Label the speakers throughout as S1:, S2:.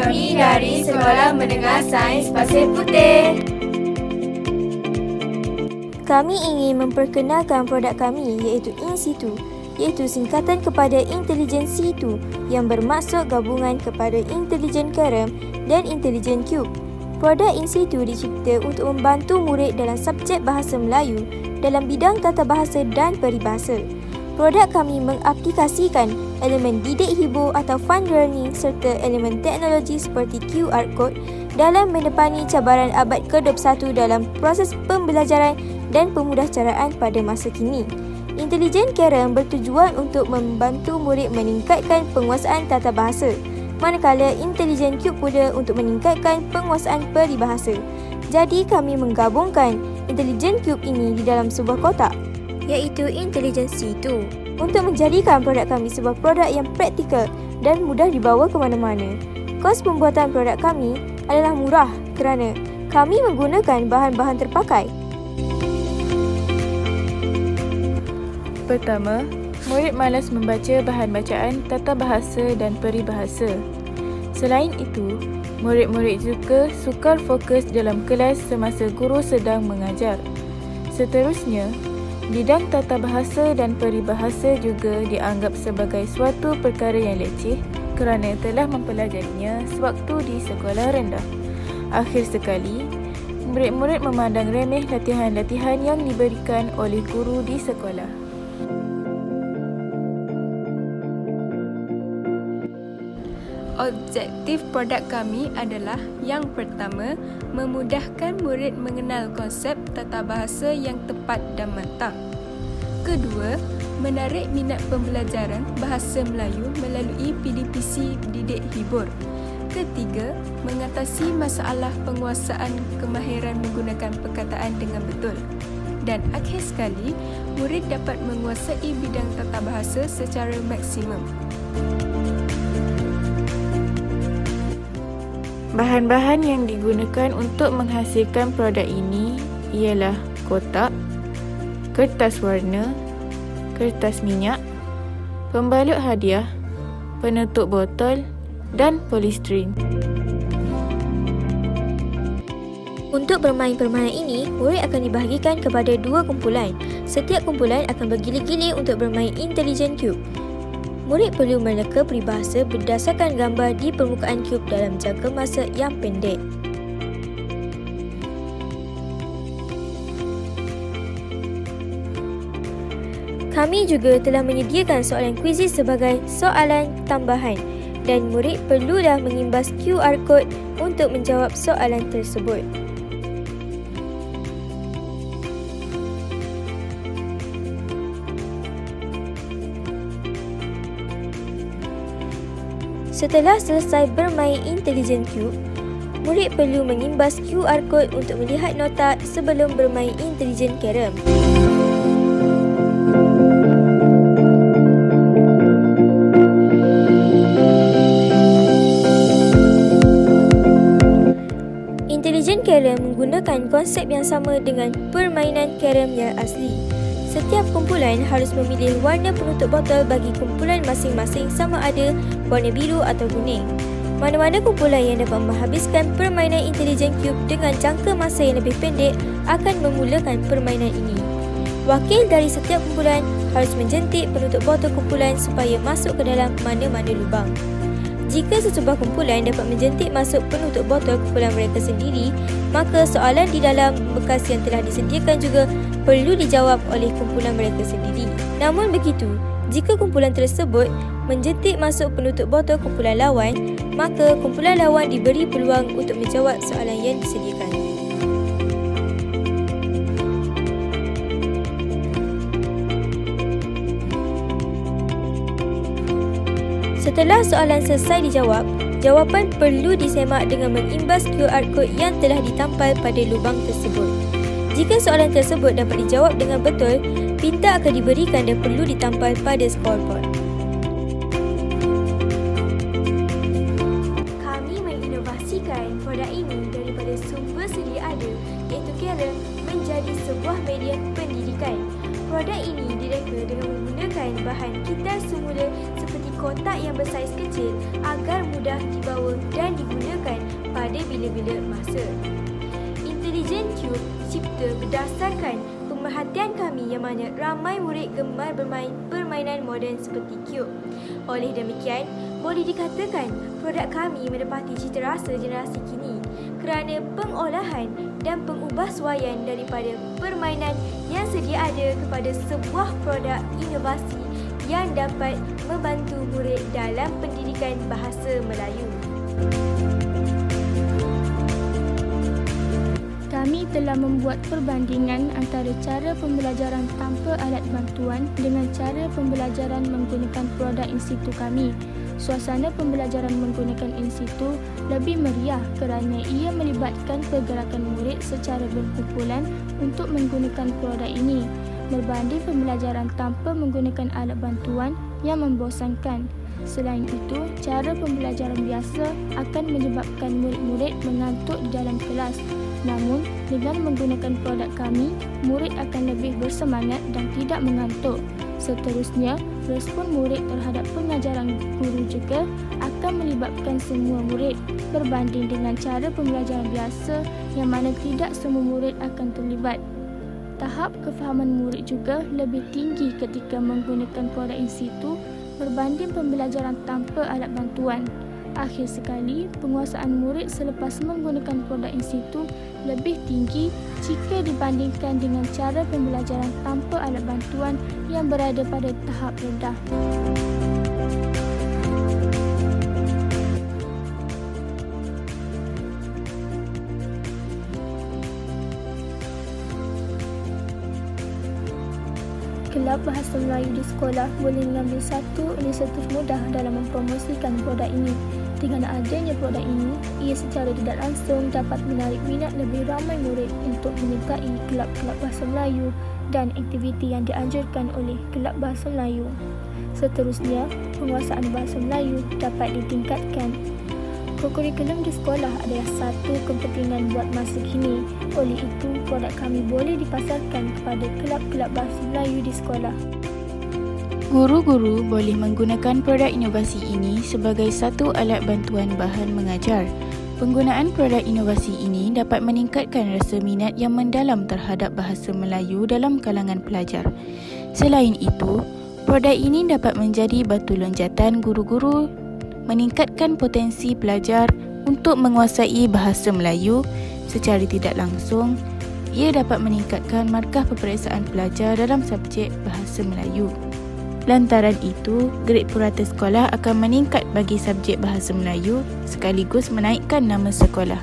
S1: Kami dari Sekolah Menengah Sains Pasir Putih.
S2: Kami ingin memperkenalkan produk kami iaitu In-Situ, iaitu singkatan kepada Intelijen Situ yang bermaksud gabungan kepada Intelijen Kerem dan Intelijen Cube. Produk In-Situ dicipta untuk membantu murid dalam subjek Bahasa Melayu dalam bidang tata bahasa dan peribahasa. Produk kami mengaplikasikan elemen didik hibur atau fun learning serta elemen teknologi seperti QR Code dalam menepani cabaran abad ke-21 dalam proses pembelajaran dan pemudahcaraan pada masa kini. Intelijen Kerem bertujuan untuk membantu murid meningkatkan penguasaan tata bahasa, manakala Intelijen Cube pula untuk meningkatkan penguasaan peribahasa. Jadi kami menggabungkan Intelijen Cube ini di dalam sebuah kotak, iaitu Intelijen Situ, untuk menjadikan produk kami sebuah produk yang praktikal dan mudah dibawa ke mana-mana. Kos pembuatan produk kami adalah murah kerana kami menggunakan bahan-bahan terpakai.
S3: Pertama, murid malas membaca bahan bacaan tata bahasa dan peribahasa. Selain itu, murid-murid juga sukar fokus dalam kelas semasa guru sedang mengajar. Seterusnya, bidang tata bahasa dan peribahasa juga dianggap sebagai suatu perkara yang leceh kerana telah mempelajarinya sewaktu di sekolah rendah. Akhir sekali, murid-murid memandang remeh latihan-latihan yang diberikan oleh guru di sekolah.
S1: Objektif produk kami adalah yang pertama, memudahkan murid mengenal konsep tata bahasa yang tepat dan matang. Kedua, menarik minat pembelajaran bahasa Melayu melalui PDPC didik hibur. Ketiga, mengatasi masalah penguasaan kemahiran menggunakan perkataan dengan betul. Dan akhir sekali, murid dapat menguasai bidang tata bahasa secara maksimum.
S3: Bahan-bahan yang digunakan untuk menghasilkan produk ini ialah kotak, kertas warna, kertas minyak, pembalut hadiah, penutup botol dan polistiren.
S2: Untuk bermain permainan ini, murid akan dibahagikan kepada 2 kumpulan. Setiap kumpulan akan bergilir-gilir untuk bermain Intelijen Cube. Murid perlu meneka peribahasa berdasarkan gambar di permukaan cube dalam jangka masa yang pendek. Kami juga telah menyediakan soalan kuisis sebagai soalan tambahan dan murid perlulah mengimbas QR Code untuk menjawab soalan tersebut. Setelah selesai bermain Intelijen Cube, murid perlu mengimbas QR Code untuk melihat nota sebelum bermain Intelijen Kerem. Intelijen Kerem menggunakan konsep yang sama dengan permainan Kerem yang asli. Setiap kumpulan harus memilih warna penutup botol bagi kumpulan masing-masing sama ada warna biru atau kuning. Mana-mana kumpulan yang dapat menghabiskan permainan Intelijen Cube dengan jangka masa yang lebih pendek akan memulakan permainan ini. Wakil dari setiap kumpulan harus menjentik penutup botol kumpulan supaya masuk ke dalam mana-mana lubang. Jika sesebuah kumpulan dapat menjentik masuk penutup botol kumpulan mereka sendiri, maka soalan di dalam bekas yang telah disediakan juga perlu dijawab oleh kumpulan mereka sendiri. Namun begitu, jika kumpulan tersebut menjentik masuk penutup botol kumpulan lawan, maka kumpulan lawan diberi peluang untuk menjawab soalan yang disediakan. Setelah soalan selesai dijawab, jawapan perlu disemak dengan mengimbas QR Code yang telah ditampal pada lubang tersebut. Jika soalan tersebut dapat dijawab dengan betul, bintang akan diberikan dan perlu ditampal pada scoreboard. Kami menginovasikan produk ini daripada sumber sedia ada, iaitu Kerem, menjadi sebuah media pendidikan. Produk ini mereka dengan menggunakan bahan kitar semula seperti kotak yang bersaiz kecil agar mudah dibawa dan digunakan pada bila-bila masa. Intelijen Cube dicipta berdasarkan pemerhatian kami yang mana ramai murid gemar bermain permainan moden seperti cube. Oleh demikian, boleh dikatakan produk kami menepati citarasa generasi kini kerana pengolahan dan pengubahsuaian daripada permainan yang sedia ada kepada sebuah produk inovasi yang dapat membantu murid dalam pendidikan bahasa Melayu.
S4: Kami telah membuat perbandingan antara cara pembelajaran tanpa alat bantuan dengan cara pembelajaran menggunakan produk institut kami. Suasana pembelajaran menggunakan institut lebih meriah kerana ia melibatkan pergerakan murid secara berkumpulan untuk menggunakan produk ini berbanding pembelajaran tanpa menggunakan alat bantuan yang membosankan. Selain itu, cara pembelajaran biasa akan menyebabkan murid-murid mengantuk di dalam kelas. Namun, dengan menggunakan produk kami, murid akan lebih bersemangat dan tidak mengantuk. Seterusnya, respon murid terhadap pengajaran guru juga akan melibatkan semua murid berbanding dengan cara pembelajaran biasa yang mana tidak semua murid akan terlibat. Tahap kefahaman murid juga lebih tinggi ketika menggunakan produk institut berbanding pembelajaran tanpa alat bantuan. Akhir sekali, penguasaan murid selepas menggunakan produk institut lebih tinggi jika dibandingkan dengan cara pembelajaran tanpa alat bantuan yang berada pada tahap rendah. Kelab Bahasa Melayu di sekolah boleh mengambil satu inisiatif mudah dalam mempromosikan produk ini. Dengan adanya produk ini, ia secara tidak langsung dapat menarik minat lebih ramai murid untuk menyertai kelab-kelab Bahasa Melayu dan aktiviti yang dianjurkan oleh Kelab Bahasa Melayu. Seterusnya, penguasaan Bahasa Melayu dapat ditingkatkan. Kurikulum di sekolah adalah satu kepentingan buat masa kini. Oleh itu, produk kami boleh dipasarkan kepada kelab-kelab Bahasa Melayu di sekolah.
S3: Guru-guru boleh menggunakan produk inovasi ini sebagai satu alat bantuan bahan mengajar. Penggunaan produk inovasi ini dapat meningkatkan rasa minat yang mendalam terhadap bahasa Melayu dalam kalangan pelajar. Selain itu, produk ini dapat menjadi batu loncatan guru-guru meningkatkan potensi pelajar untuk menguasai bahasa Melayu secara tidak langsung. Ia dapat meningkatkan markah peperiksaan pelajar dalam subjek bahasa Melayu. Lantaran itu, grade purata sekolah akan meningkat bagi subjek bahasa Melayu sekaligus menaikkan nama sekolah.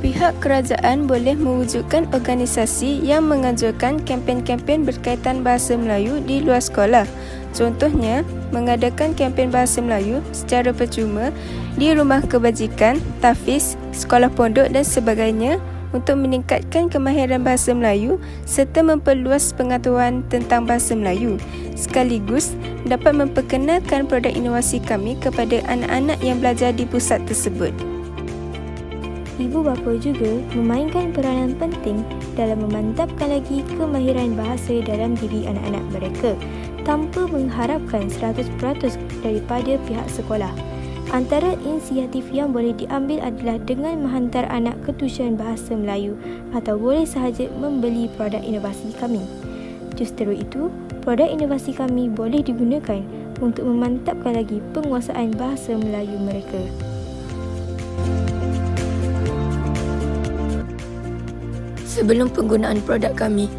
S1: Pihak kerajaan boleh mewujudkan organisasi yang menganjurkan kempen-kempen berkaitan bahasa Melayu di luar sekolah. Contohnya, mengadakan kempen bahasa Melayu secara percuma di rumah kebajikan, tahfiz, sekolah pondok dan sebagainya untuk meningkatkan kemahiran bahasa Melayu serta memperluas pengetahuan tentang bahasa Melayu. Sekaligus dapat memperkenalkan produk inovasi kami kepada anak-anak yang belajar di pusat tersebut.
S2: Ibu bapa juga memainkan peranan penting dalam memantapkan lagi kemahiran bahasa dalam diri anak-anak mereka tanpa mengharapkan 100% daripada pihak sekolah. Antara inisiatif yang boleh diambil adalah dengan menghantar anak ke tuisyen bahasa Melayu atau boleh sahaja membeli produk inovasi kami. Justru itu, produk inovasi kami boleh digunakan untuk memantapkan lagi penguasaan bahasa Melayu mereka.
S5: Sebelum penggunaan produk kami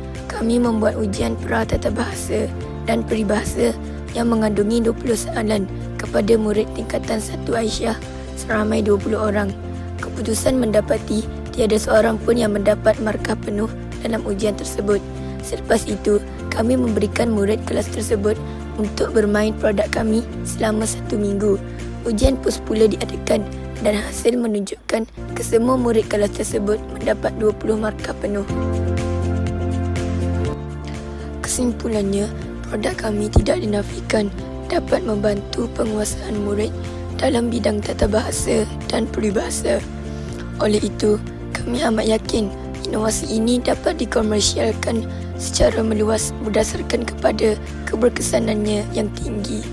S5: membuat ujian pra-tata bahasa dan peribahasa yang mengandungi 20 soalan kepada murid tingkatan 1 Aisyah seramai 20 orang. Keputusan mendapati tiada seorang pun yang mendapat markah penuh dalam ujian tersebut. Selepas itu, kami memberikan murid kelas tersebut untuk bermain produk kami selama 1 minggu. Ujian pun pula diadakan dan hasil menunjukkan kesemua murid kelas tersebut mendapat 20 markah penuh. Kesimpulannya, produk kami tidak dinafikan dapat membantu penguasaan murid dalam bidang tata bahasa dan peribahasa. Oleh itu, kami amat yakin Inovasi ini dapat dikomersialkan secara meluas berdasarkan kepada keberkesanannya yang tinggi.